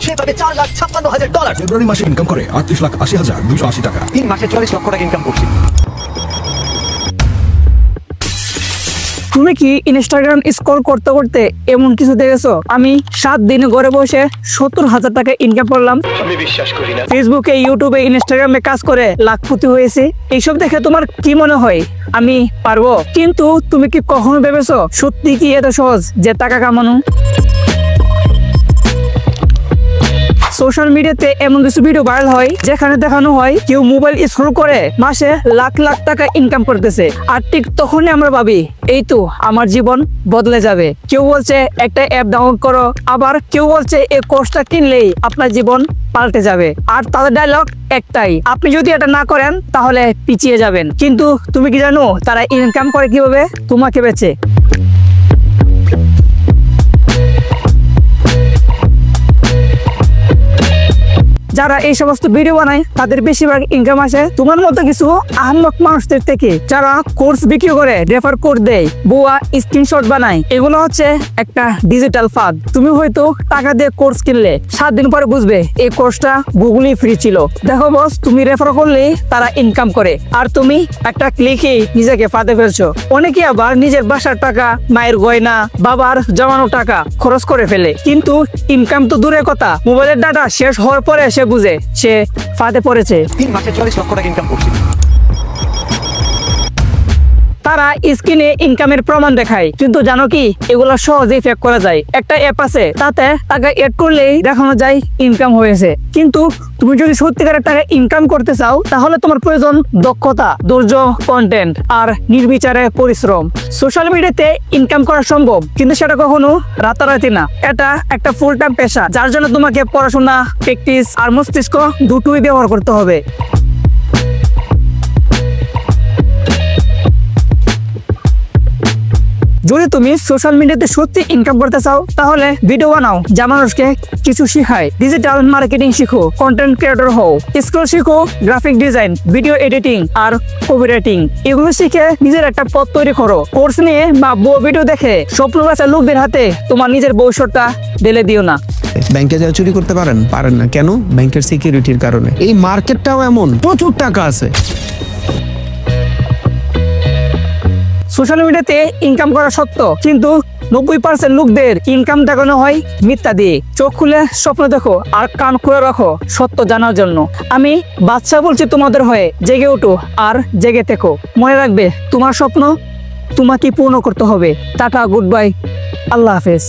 সে পাবে $4,56,000। ফেব্রুয়ারি মাসে ইনকাম করে 38,80,280 টাকা। 3 মাসে 40 লক্ষ টাকা ইনকাম করছে। তুমি কি ইনস্টাগ্রাম স্ক্রল করতে করতে এমন কিছু দেখেছো? আমি 7 দিনে ঘরে বসে 70,000 টাকা ইনকাম করলাম। আমি বিশ্বাস করি না। ফেসবুকে, ইউটিউবে, ইনস্টাগ্রামে কাজ করে লাখপতি হয়েছে। এইসব দেখে তোমার কি মনে হয় আমি পারবো? কিন্তু তুমি কি কখনো ভেবেছো সত্যি কি এত সহজ যে টাকা কামানো? সোশ্যাল মিডিয়াতে এমন কিছু ভিডিও ভাইরাল হয় যেখানে দেখানো হয় কেউ মোবাইল স্ক্রল করে মাসে লাখ লাখ টাকা ইনকাম করতেছে। আর ঠিক তখনই আমরা ভাবি এই তো আমার জীবন বদলে যাবে। কেউ বলছে একটা অ্যাপ ডাউনলোড করো, আবার কেউ বলছে এই কোর্সটা কিনলেই আপনার জীবন পাল্টে যাবে। আর তাদের ডায়লগ একটাই, আপনি যদি এটা না করেন তাহলে পিছিয়ে যাবেন। কিন্তু তুমি কি জানো তারা ইনকাম করে কিভাবে? তোমাকে বেচে। যারা এই সমস্ত ভিডিও বানায় তাদের বেশিরভাগ ইনকাম আসে তোমার মতো কিছু আহম্মক মানুষদের থেকে, যারা কোর্স বিক্রি করে রেফার কোড দেয়, বুয়া স্ক্রিনশট বানায়। এগুলো হচ্ছে একটা ডিজিটাল ফাঁদ। তুমি হয়তো টাকা দিয়ে কোর্স কিনলে 7 দিন পরে বুঝবে এই কোর্সটা গুগলি ফ্রি ছিল। দেখো বস, তুমি রেফার করলে তারা ইনকাম করে আর তুমি একটা ক্লিকে নিজেকে ফাঁদে ফেলছো। অনেকে আবার নিজের বাসার টাকা, মায়ের গয়না, বাবার জমানো টাকা খরচ করে ফেলে। কিন্তু ইনকাম তো দূরের কথা, মোবাইলের ডাটা শেষ হওয়ার পরে সে বুঝে সে ফাঁদে পড়েছে। 3 মাসে 40 লক্ষ টাকা ইনকাম করছে। তারা স্ক্রিনে ইনকামের প্রমাণ দেখায়, কিন্তু জানো কি এগুলো সহজেই ফেক করা যায়। একটা অ্যাপ আছে তাতে টাকা এড করলেই দেখানো যায় ইনকাম হয়েছে। কিন্তু তুমি যদি সত্যিকারের টাকা ইনকাম করতে চাও তাহলে তোমার প্রয়োজন দক্ষতা, ধৈর্য, কন্টেন্ট আর নির্বিচারে পরিশ্রম। সোশ্যাল মিডিয়াতে ইনকাম করা সম্ভব, কিন্তু সেটা কখনো রাতারাতি না। এটা একটা ফুল টাইম পেশা, যার জন্য তোমাকে পড়াশোনা, প্র্যাকটিস আর মস্তিষ্ক দুটোই ব্যবহার করতে হবে। যদি তুমি সোশ্যাল মিডিয়াতে সত্যি ইনকাম করতে চাও তাহলে ভিডিও বানাও যা মানুষকে কিছু শেখায়, ডিজিটাল মার্কেটিং শিখো, কন্টেন্ট ক্রিয়েটর হও, স্কিল শিখো, গ্রাফিক ডিজাইন, ভিডিও এডিটিং আর কপিরাইটিং। এগুলো শিখে নিজের একটা পথ তৈরি করো। কোর্স নিয়ে বা ভিডিও দেখে স্বপ্ন বাঁচা লোকদের হাতে তোমার নিজের ভবিষ্যৎটা ঢেলে দিও না। ব্যাংকে যা চুরি করতে পারেন না কেন? ব্যাংকের সিকিউরিটির কারণে। এই মার্কেটটাও এমন, প্রচুর টাকা আছে। সোশ্যাল মিডিয়াতে ইনকাম করা সত্য, কিন্তু 90% লোকদের ইনকাম দেখানো হয় মিথ্যা দিয়ে। চোখ খুলে স্বপ্ন দেখো আর কান খুলে রাখো সত্য জানার জন্য। আমি বাদশা বলছি তোমাদের হয়ে, জেগে ওঠো আর জেগে থেকো। মনে রাখবে তোমার স্বপ্ন তোমাকে পূর্ণ করতে হবে। টাটা, গুড বাই, আল্লাহ হাফেজ।